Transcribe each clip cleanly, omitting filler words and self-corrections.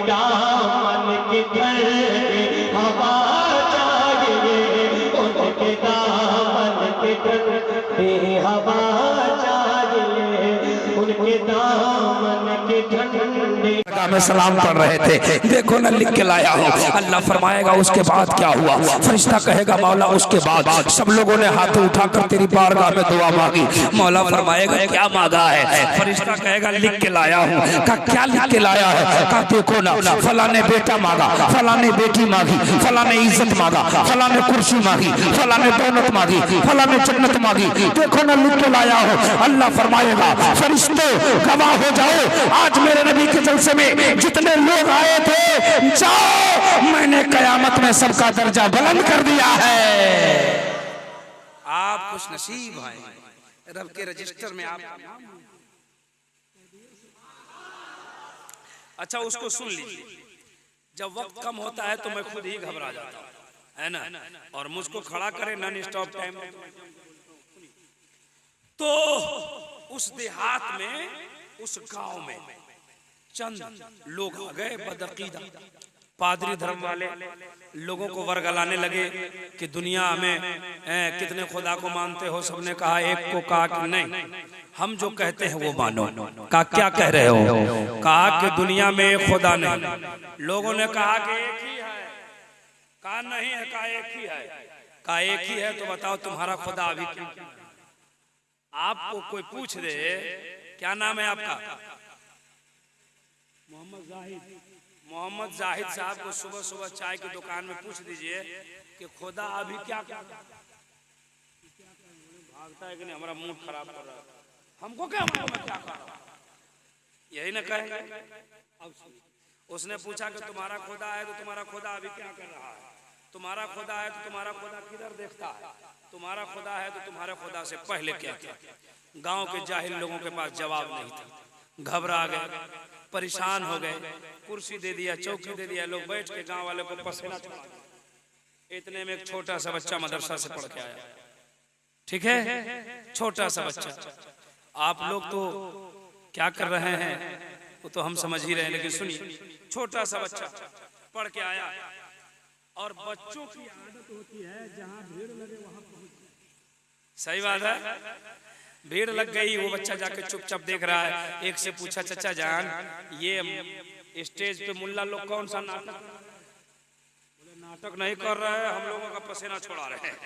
दामन की ठंडी हवा चाहिए, उनके दामन की ठंडी हवा चाहिए, उनके दामन की ठंडी में सलाम पढ़ रहे थे। देखो ना लिख के लाया हूँ। अल्लाह फरमाएगा उसके बाद क्या हुआ। फरिश्ता कहेगा मौला उसके बाद। सब लोगों ने हाथ उठाकर तेरी बारगाह में दुआ मांगी। मौला फरमाएगा क्या मांगा है। फरिश्ता कहेगा लिख के लाया हूँ। कहा क्या लिख के लाया है। कहा देखो ना फला ने बेटा मांगा, फला ने बेटी मांगी, फला ने इज्जत मांगा, फला ने कुर्सी मांगी, फला ने दौलत मांगी, फला ने जन्नत मांगी। देखो ना लिख के लाया हूँ। अल्लाह फरमाएगा फरिश्तों गवाह हो जाओ, आज मेरे नबी के जलसे में जितने लोग आए थे, जाओ मैंने कयामत में सबका दर्जा बुलंद कर दिया है। आप खुश नसीब हैं, रब के रजिस्टर में आप। अच्छा उसको सुन लीजिए। जब वक्त कम होता है तो मैं खुद ही घबरा जाता हूं, है ना, और मुझको खड़ा करे नॉन स्टॉप टाइम। तो उस देहात में, उस गांव में चंद लोग आ गए बदअकीदा पादरी धर्म वाले, लोगों को वर्गलाने लगे कि दुनिया में कितने खुदा को मानते हो। सबने कहा एक को, कहा कि नहीं हम जो कहते हैं वो मानो। कहा क्या कह रहे हो। कहा कि दुनिया में एक खुदा नहीं। लोगों ने कहा कि एक ही है। कहा नहीं है। कहा एक ही है। कहा एक ही है तो बताओ तुम्हारा खुदा अभी क्या। आपको कोई पूछ दे क्या नाम है आपका, मोहम्मद जाहिद साहब को सुबह सुबह चाय की दुकान में पूछ दीजिए कि खुदा अभी क्या भागता है कि नहीं, हमारा मूड खराब कर रहा है, हमको क्या मालूम है क्या कर रहा है, यही ना कहेंगे। अब उसने पूछा कि तुम्हारा खुदा है तो तुम्हारा खुदा अभी क्या कर रहा है, तुम्हारा खुदा है तो तुम्हारा खुदा किधर देखता है, तुम्हारा खुदा है तो तुम्हारे खुदा से पहले क्या था। गांव के जाहिल लोगों के पास जवाब नहीं था, घबरा गए, परेशान हो गए। कुर्सी दे दिया, चौकी दे दिया, लोग बैठ के गांव वाले को पसीना छुड़ा। इतने में एक छोटा सा बच्चा मदरसा से पढ़ के आया। ठीक है, छोटा सा बच्चा। आप लोग तो क्या कर रहे हैं वो तो हम समझ ही रहे हैं, लेकिन सुनिए, छोटा सा बच्चा पढ़ के आया। और बच्चों की आदत होती है जहां भीड़ लगे वहां पहुंच। सही बात है, भीड़ लग गई, वो बच्चा जाके चुपचाप देख रहा है। एक से पूछा चचा जान ये स्टेज पे मुल्ला लोग कौन सा नाटक, बोले नाटक नहीं कर रहे हैं, हम लोगों का पसीना छोड़ा रहे हैं।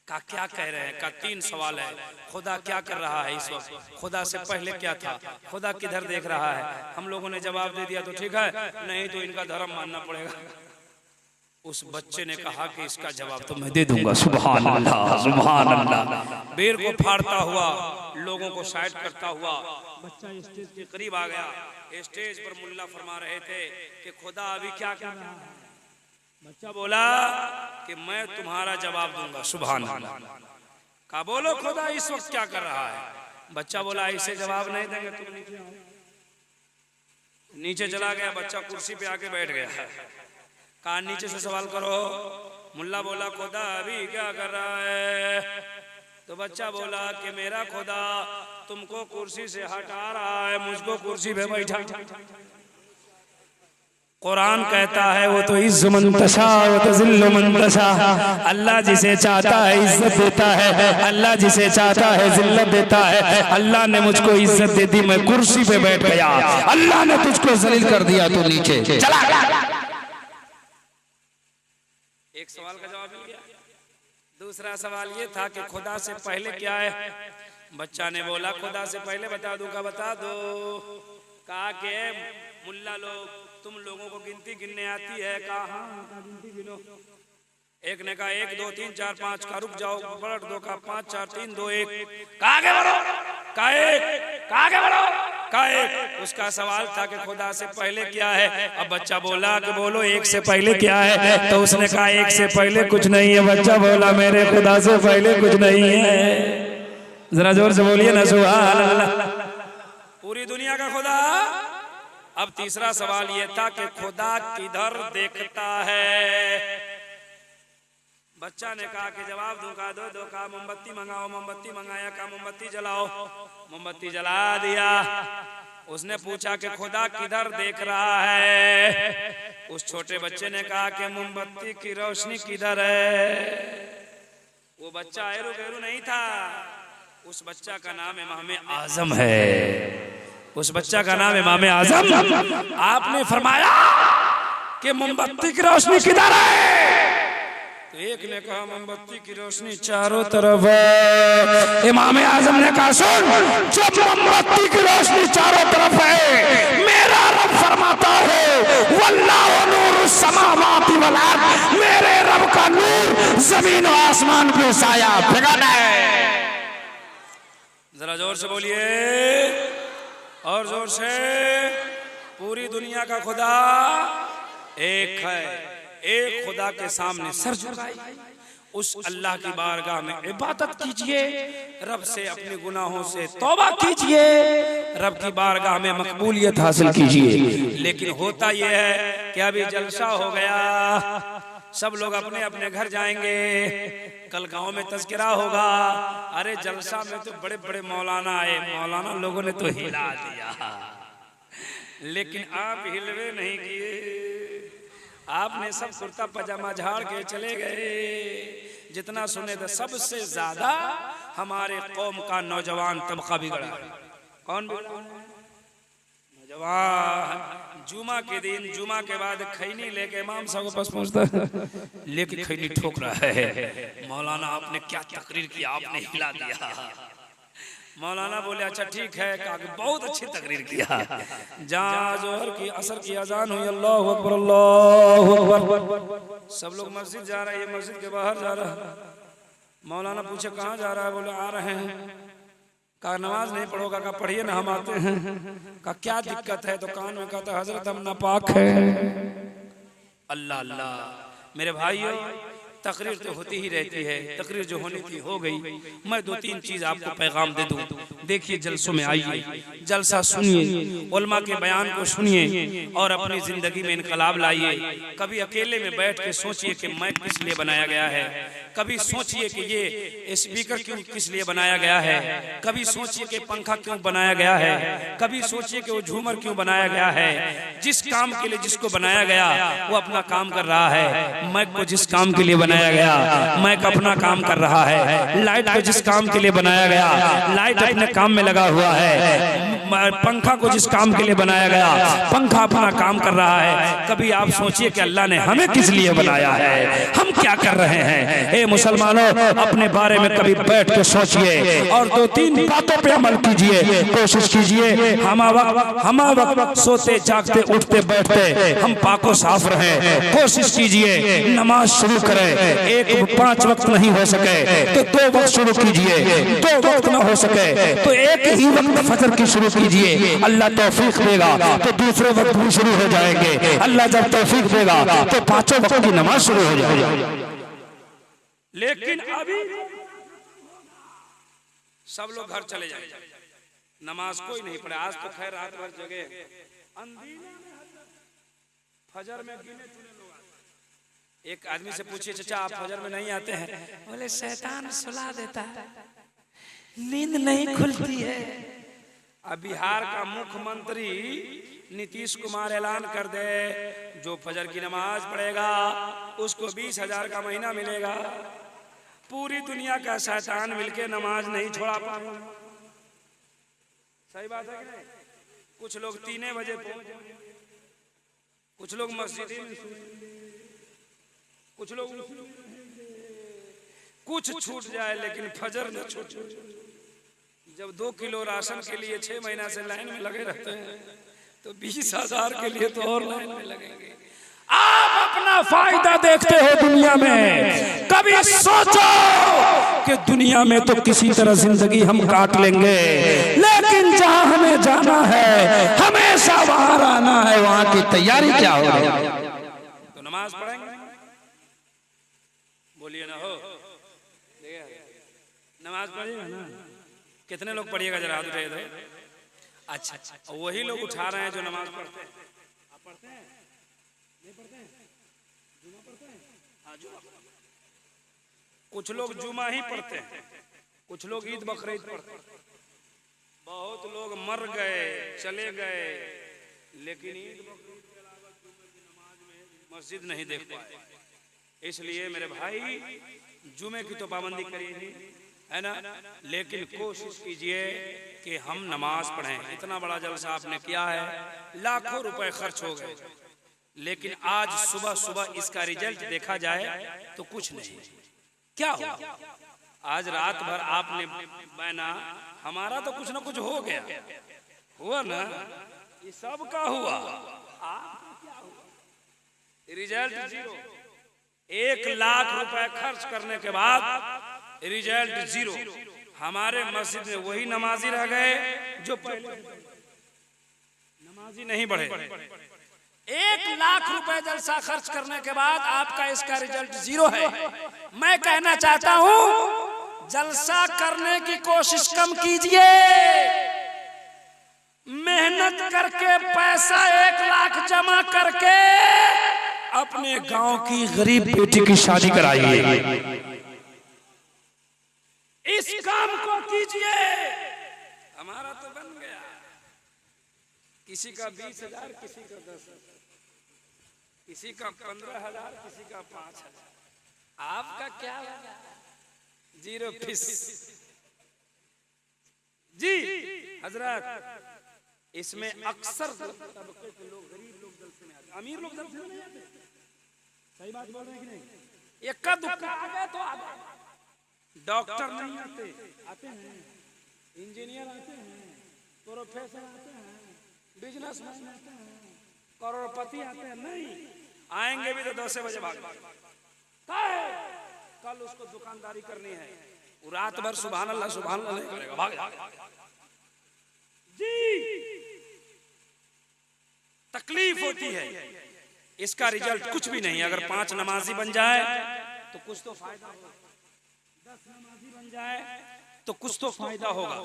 का क्या कह रहे हैं। का 3 सवाल है। खुदा क्या कर रहा है इस वक्त, खुदा से पहले क्या था, खुदा किधर देख रहा है। हम लोगों ने जवाब दे दिया तो ठीक है, नहीं तो इनका धर्म मानना पड़ेगा। उस बच्चे ने कहा कि इसका जवाब तो मैं दे दूंगा। सुभान अल्लाह, सुभान अल्लाह। बेर को फाड़ता हुआ, लोगों को साइड करता हुआ बच्चा स्टेज के करीब आ गया। स्टेज पर मुल्ला फरमा रहे थे कि खुदा अभी क्या कर रहा है। बच्चा बोला कि मैं तुम्हारा जवाब दूंगा। सुभान अल्लाह। कहा बोलो खुदा इस वक्त क्या कर रहा है। बच्चा बोला ऐसे जवाब नहीं देंगे, तुम नीचे आओ। नीचे चला गया, बच्चा कुर्सी पे आके बैठ गया है। कहा नीचे से सवाल करो। मुल्ला बोला खुदा अभी क्या कर रहा है। तो बच्चा बोला कि मेरा खुदा तुमको कुर्सी से हटा रहा है, मुझको कुर्सी पे बैठा। कुरान कहता है वो तो इज्ज़ मंतशा वो तो ज़िल्ल मंतशा। अल्लाह जिसे चाहता है इज्जत देता है, अल्लाह जिसे चाहता है जिल्लत देता है। अल्लाह ने मुझको इज्जत दे दी, मैं कुर्सी पे बैठ गया। अल्लाह ने तुझको जलील कर दिया, तू नीचे चला गया। एक सवाल का जवाब मिल गया। दूसरा सवाल ये था कि खुदा से पहले क्या है। बच्चा ने बोला खुदा से पहले बता दूं। का बता दो। कहा कि मुल्ला लोग तुम लोगों को गिनती गिनने आती है। कहा गिनती गिनो। एक ने कहा 1 2 3 4 5। का रुक जाओ, पलट दो। का 5 4 3 2 1। कहा आगे बढ़ो। का 1। कहा आगे बढ़ो। का 1। उसका सवाल था कि खुदा से पहले क्या है। अब बच्चा बोला कि बोलो 1 से पहले क्या है। तो उसने कहा 1 से पहले कुछ नहीं है। बच्चा बोला मेरे खुदा से पहले कुछ नहीं है। जरा जोर से बोलिए ना सुभान अल्लाह। पूरी दुनिया का खुदा। अब तीसरा सवाल यह था कि खुदा किधर देखता है। बच्चा ने कहा कि जवाब दूं। का दो। कहा मोमबत्ती मंगाओ। मोमबत्ती मंगाया। कहा मोमबत्ती जलाओ। मोमबत्ती जला दिया। उसने पूछा कि खुदा किधर देख रहा है। उस छोटे बच्चे ने कहा कि मोमबत्ती की रोशनी किधर है? वो बच्चा ऐरू गैरू नहीं था, उस बच्चा का नाम इमाम आजम है। उस बच्चा का नाम इमाम आजम। आपने फरमाया कि मोमबत्ती की रोशनी किधर है? तो एक ने कहा मोमबत्ती की रोशनी चारों तरफ है। इमाम आजम ने कहा सुन, जब मोमबत्ती की रोशनी चारों तरफ है, मेरा रब फरमाता है वल्लाहु नूरुस समावाति वल अर्द, मेरे रब का नूर जमीन और आसमान पे साया फेंकता है। जरा जोर से बोलिए, और जोर से। पूरी दुनिया का खुदा एक है, एक खुदा के सामने सर झुकाइए, उस अल्लाह की बारगाह में इबादत कीजिए, रब से अपने गुनाहों से तौबा कीजिए, रब की बारगाह में मकबूलियत हासिल कीजिए। लेकिन होता यह है कि अभी जलसा हो गया, सब लोग अपने अपने घर जाएंगे, कल गांव में तज़किरा होगा। अरे जलसा में तो बड़े बड़े मौलाना आए, मौलाना लोगों ने तो हिला दिया, लेकिन आप हिलवे नहीं किए। आपने सब कुर्ता पजामा झाड़ के चले गए। जितना सुने थे सबसे ज्यादा हमारे कौम का नौजवान तबका बिगड़ा। कौन बिगड़ा? नौजवान। जुमा के दिन, जुमा के बाद खैनी लेके इमाम साहब के पास पहुंचता है, लेके खैनी ठोक रहा है। मौलाना आपने क्या तकरीर किया, आपने हिला दिया। मौलाना बोले अच्छा ठीक है, बहुत अच्छी तकरीर किया। जहाँ जोहर की असर की अजान हुई, अल्लाहु अकबर अल्लाहु अकबर, सब लोग मस्जिद जा रहे हैं, मस्जिद के बाहर जा रहा है। मौलाना पूछे कहाँ जा रहा है? बोले आ रहे हैं। कहा नमाज नहीं पढ़ोगा? कहा पढ़िए ना, हम आते हैं। कहा क्या दिक्कत है? तो कान में कहता हजरत हम नापाक है। अल्लाह अल्लाह। मेरे भाइयों, तकरीर तो होती ही रहती है, तकरीर जो होनी थी हो गई। मैं दो तीन चीज आपको पैगाम दे दूं। देखिए जलसों में आइए, जलसा सुनिए, उलमा के बयान को सुनिए और अपनी जिंदगी में इनकलाब लाइए। कभी अकेले में बैठ के सोचिए कि मैं किस लिए बनाया गया है। कभी सोचिए कि ये स्पीकर क्यों किस लिए बनाया गया है। कभी सोचिए कि पंखा क्यों बनाया गया है। कभी सोचिए कि वो झूमर क्यों बनाया गया है। जिस काम के लिए जिसको बनाया गया वो अपना काम कर रहा है। मैं को जिस काम के लिए बनाया गया मैं अपना काम कर रहा है। लाइट को जिस काम के लिए बनाया गया लाइट अपने काम में लगा हुआ है। पंखा को जिस काम के लिए बनाया गया पंखा अपना काम कर रहा है। कभी आप सोचिए कि अल्लाह ने हमें किस लिए बनाया है, हम क्या कर रहे हैं। हे मुसलमानों, अपने बारे में कभी बैठ के सोचिए और दो तीन बातों पे अमल कीजिए। कोशिश कीजिए हम वक्त सोते जागते उठते बैठते हम पाको साफ रहें। कोशिश कीजिए नमाज शुरू करें। एक 5 वक्त नहीं हो सके तो 2 वक्त शुरू कीजिए। 2 वक्त न हो सके तो एक ही वक्त फजर की शुरू कीजिए। अल्लाह तौफीक देगा तो दूसरे वक्त भी शुरू हो जाएंगे। अल्लाह जब तौफीक देगा तो 5 वक्त की नमाज शुरू हो जाएगी। लेकिन अभी सब लोग घर चले जाएंगे, नमाज कोई नहीं पढ़े। आज तो खैर रात भर जगे, फजर में गिने चुने लोग आते। एक आदमी से पूछिए चाचा आप फजर में नहीं आते हैं? बोले शैतान सुला देता है, नींद नहीं खुलती है। अब बिहार का मुख्यमंत्री नीतीश कुमार ऐलान कर दे जो फजर की नमाज पढ़ेगा उसको 20,000 का महीना मिलेगा। पूरी दुनिया का शैतान मिलके नमाज नहीं छोड़ा पाएगा। सही बात है कि नहीं? कुछ लोग 3 बजे पहुंचे, कुछ लोग मस्जिद में, कुछ लोग कुछ छूट जाए लेकिन फजर न छूटे। जब 2 किलो राशन के लिए 6 महीना से लाइन में लगे रहते हैं तो 20,000 के लिए तो और लाइन में लगेंगे। आप अपना फायदा देखते हो दुनिया में, कभी सोचो कि दुनिया में तो किसी तरह जिंदगी हम काट लेंगे, लेकिन जहां हमें जाना है हमेशा वहां आना है। वहां की तैयारी क्या हो? तो नमाज पढ़ेंगे, बोलिए ना हो, नमाज पढ़िएगा ना। कितने लोग पढ़िएगा जरा हाथ उठाइए तो। अच्छा, वही लोग उठा रहे हैं जो नमाज पढ़ते हैं। आप पढ़ते हैं? नहीं पढ़ते हैं? जुमा पढ़ते हैं? हाँ जुमा। कुछ लोग जुमा ही पढ़ते हैं, कुछ लोग ईद बकरीद पढ़ते हैं। बहुत लोग मर गए चले गए, लेकिन ईद बकरीद के अलावा जुमे की नमाज में मस्जिद नहीं देख पाए। इसलिए मेरे भाई जुमे की तो पाबंदी करिए है ना, लेकिन कोशिश कीजिए कि हम नमाज पढ़ें। इतना बड़ा जलसा आपने किया है, लाखों रुपए खर्च हो गए, लेकिन आज सुबह सुबह इसका रिजल्ट देखा जाए तो कुछ नहीं। क्या हो आज रात भर आपने बना, हमारा तो कुछ ना कुछ हो गया, हुआ ना, ये सब का हुआ, रिजल्ट जीरो। 1 लाख रुपए खर्च करने के बाद रिजल्ट जीरो। हमारे मस्जिद में वही नमाजी रह गए जो पहले नमाजी नहीं बढ़े। 1 लाख रुपए जलसा खर्च करने के बाद आपका इसका रिजल्ट जीरो है। मैं कहना चाहता हूं जलसा करने की कोशिश कम कीजिए, मेहनत करके पैसा 1 लाख जमा करके अपने गांव की गरीब बेटी की शादी कराइए। इस काम को कीजिए। हमारा तो बन गया, किसी का 20,000, किसी का 10,000, किसी का 15,000, किसी का 5,000। आपका क्या होगा? Zero fees. जी हजरत, इसमें अक्सर तबके के लोग, गरीब लोग जलसे में आते, अमीर लोग जलसे में नहीं आते। सही बात बोल रहे हैं कि नहीं? इक्का दुक्का आ गए तो आ गए। डॉक्टर नहीं आते, आते हैं, इंजीनियर आते हैं, प्रोफेसर आते हैं, बिजनेसमैन आते हैं, करोड़पति आते हैं। नहीं आएंगे भी तो 10 बजे भाग। कल उसको दुकानदारी करनी है, वो रात भर सुभान अल्लाह नहीं करेगा, भाग। जी तकलीफ होती है, इसका रिजल्ट कुछ भी नहीं। अगर 5 नमाजी बन जाए तो कुछ तो फायदा होगा, 10 नमाजी बन जाए तो कुछ तो फायदा होगा।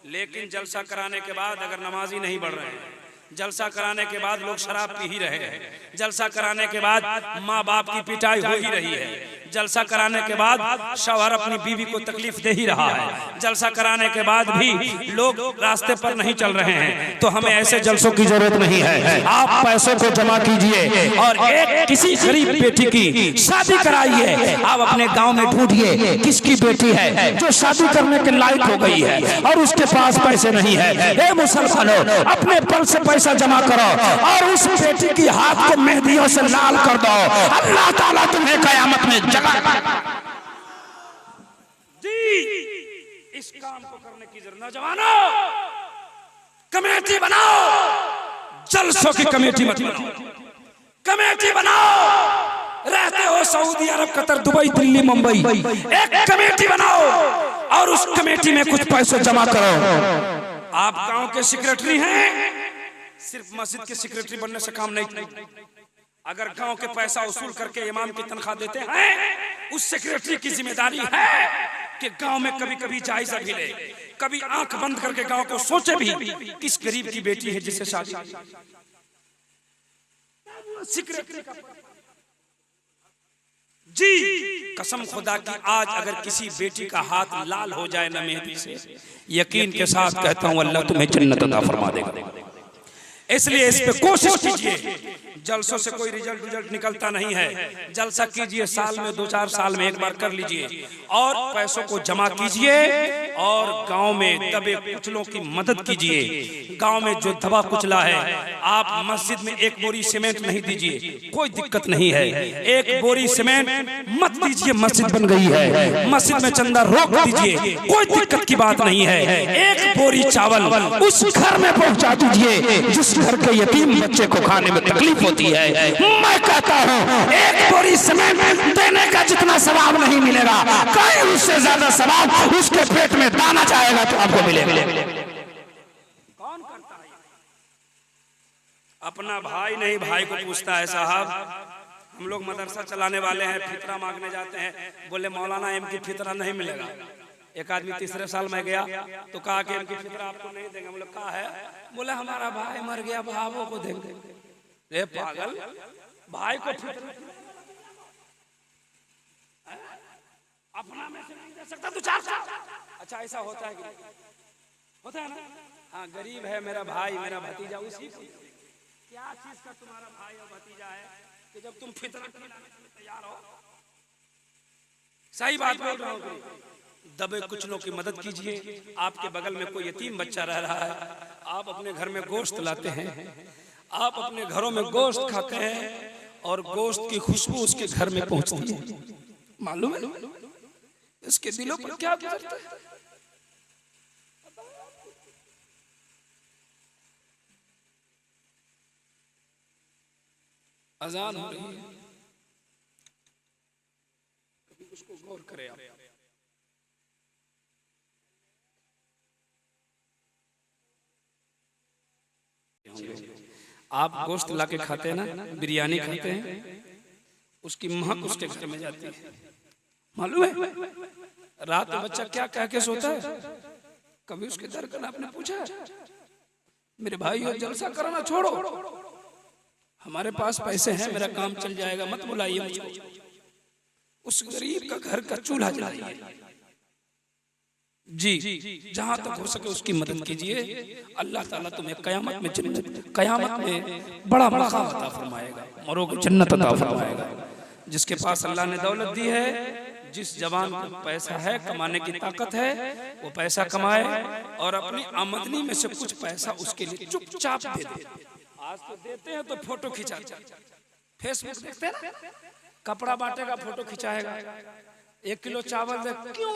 लेकिन जलसा कराने के बाद अगर नमाजी नहीं बढ़ रहे हैं, जलसा कराने के बाद लोग शराब पी ही रहे हैं, जलसा कराने के बाद माँ बाप की पिटाई हो ही रही है, जलसा कराने के बाद शौहर अपनी बीवी को तकलीफ दे ही रहा है, जलसा कराने के बाद भी लोग रास्ते पर नहीं चल रहे हैं, तो हमें ऐसे जलसों की जरूरत नहीं है। आप पैसों को जमा कीजिए और एक किसी गरीब बेटी की शादी कराइए। आप अपने गांव में ढूंढिए किसकी बेटी है जो शादी करने के लायक हो गई है और उसके पास पैसे नहीं है। ए मुसलमानों, अपने बल से पैसा जमा करो और उस बेटी की हाथ को मेहंदियों से लाल कर दो। अल्लाह ताला तुम्हें कयामत में जगा। जी इस काम को करने की जरूरत। नौजवानों कमेटी बनाओ, जलसों की कमेटी मत बनाओ, कमेटी बनाओ। रहते हो सऊदी अरब, कतर, दुबई, दिल्ली, मुंबई, एक कमेटी बनाओ और उस कमेटी में कुछ पैसे जमा करो। आप गांव के सेक्रेटरी हैं, सिर्फ मस्जिद के सेक्रेटरी बनने से काम नहीं। अगर गांव के पैसा वसूल करके इमाम की तनख्वाह देते हैं, उस सेक्रेटरी की जिम्मेदारी है कि गांव में कभी कभी जायजा भी ले, कभी आंख बंद करके गांव को सोचे भी किस गरीब की बेटी है जिसे शादी। सेक्रेटरी का जी कसम खुदा की, आज अगर किसी बेटी का हाथ लाल हो जाए ना मेहंदी से, यकीन के साथ कहता हूं अल्लाह तुम्हें जन्नत अता फरमा देगा। इसलिए इस पे कोशिश कीजिए। जलसों से कोई रिजल्ट निकलता नहीं है। जलसा कीजिए, साल में 2-4 साल में एक बार कर लीजिए और पैसों को जमा कीजिए और गांव में दबे कुचलों की मदद कीजिए। गांव में जो दबा कुचला है, आप मस्जिद में 1 बोरी सीमेंट नहीं दीजिए, कोई दिक्कत नहीं है। 1 बोरी सीमेंट मत दीजिए, मस्जिद बन गई है, मस्जिद में चंदा रोक दीजिए, कोई दिक्कत की बात नहीं है। 1 बोरी चावल उस घर में पहुंचा दीजिए जिस घर के यतीम बच्चे को खाने में तकलीफ होती है। मैं कहता हूँ 1 बोरी सीमेंट देने का जितना सवाब नहीं मिलेगा, कहीं उससे ज्यादा सवाब उसके पेट में दाना जाएगा तो आपको मिलेगा। कौन करता है? अपना भाई नहीं भाई को पूछता है। साहब हम लोग मदरसा चलाने वाले हैं, फितरा मांगने जाते हैं, बोले मौलाना एम की फितरा नहीं मिलेगा। एक आदमी तीसरे साल में गया तो कहा कि इनकी फितरा आपको नहीं देंगे। हम लोग कहा है, बोले हमारा भाई मर गया, भावों को देंगे। ए पागल, भाई को फितरा अपना में से नहीं दे सकता तू 4 साल? अच्छा ऐसा होता है कि होता है ना? हाँ गरीब है मेरा भाई, मेरा भतीजा, उसी क्या चीज का तुम्हारा भाई और भतीजा है कि जब तुम फितरत खिलाने के लिए तैयार हो। सही बात बोल रहा हूँ। दबे कुचलों की मदद कीजिए। आपके बगल में कोई यतीम बच्चा रह रहा है, आप अपने घर में गोश्त लाते हैं, आप अपने घरों में गोश्त खाते हैं और गोश्त की खुशबू उसके घर में पहुंचती है। मालूम है इसके दिलों पर क्या गुजरता है? अजान हो रही है, कभी उसको गौर करें आप। आप गोश्त लाके खाते हैं ना, बिरयानी खाते हैं, उसकी महक उसके घर में जाती है। मालूम है रात में बच्चा क्या कह के सोता है? कभी उसके दरकन आपने पूछा मेरे भाई और जलसा कराना छोड़ो, हमारे पास पैसे हैं, मेरा काम चल जाएगा, मत बुलाइए मुझको। उस गरीब का घर का चूल्हा जलाइए। जी, जहां तक हो सके उसकी मदद कीजिए। अल्लाह ताला तुम्हें कयामत में जन्नत, कयामत में बड़ा मकाम अता फरमाएगा, मरोगे जन्नत अता फरमाएगा। जिसके पास अल्लाह ने दौलत दी है, जिस जवान को पैसा है, कमाने की ताकत है, वो पैसा कमाए और अपनी आमदनी में से कुछ पैसा उसके लिए चुपचाप दे दे। आज तो देते हैं तो फोटो खिंचाते हैं, फेसबुक देखते हैं ना, कपड़ा बांटेगा फोटो खिंचाएगा। 1 किलो चावल दे, क्यों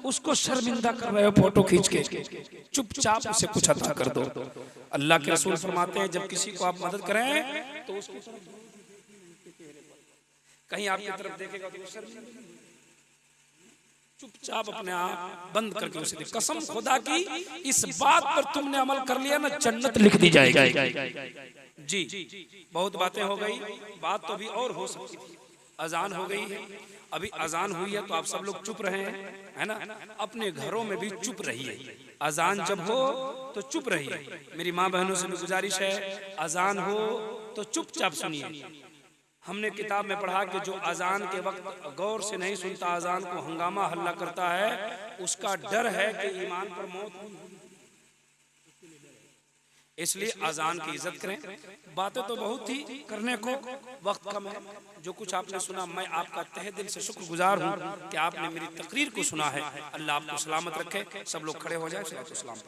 उसको शर्मिंदा कर रहे हो फोटो खींच के? चुपचाप उसे कुछ अता कर दो। अल्लाह के रसूल फरमाते हैं जब किसी को आप मदद करें तो उसकी तरफ कहीं आपकी तरफ देखेगा तो शर्मिंदा, चुपचाप अपने आप बंद करके उसे दे। कसम खुदा की इस बात पर तुमने अमल कर लिया ना, जन्नत लिख दी जाएगी। जी, बहुत बातें हो गई, बात तो अभी और हो सकती थी। अजान हो गई है, अभी अजान हुई है तो आप सब लोग चुप रहे हैं, है ना? अपने घरों में भी चुप रहिए। अजान जब हो तो चुप रहिए। मेरी माँ बहनों से भी गुजारिश है, अजान हो तो चुपचाप सुनिए। हमने किताब में पढ़ा कि जो अजान के वक्त गौर से नहीं सुनता, अजान को हंगामा हल्ला करता है, उसका डर है कि ईमान पर मौत। इसलिए अजान की इज्जत करें। बातें तो बहुत थी, करने को वक्त कम है। जो कुछ आपने सुना, मैं आपका तहे दिल से शुक्रगुजार हूँ कि आपने मेरी तकरीर को सुना है। अल्लाह आपको सलामत रखे। सब लोग खड़े हो जाए। सलाम।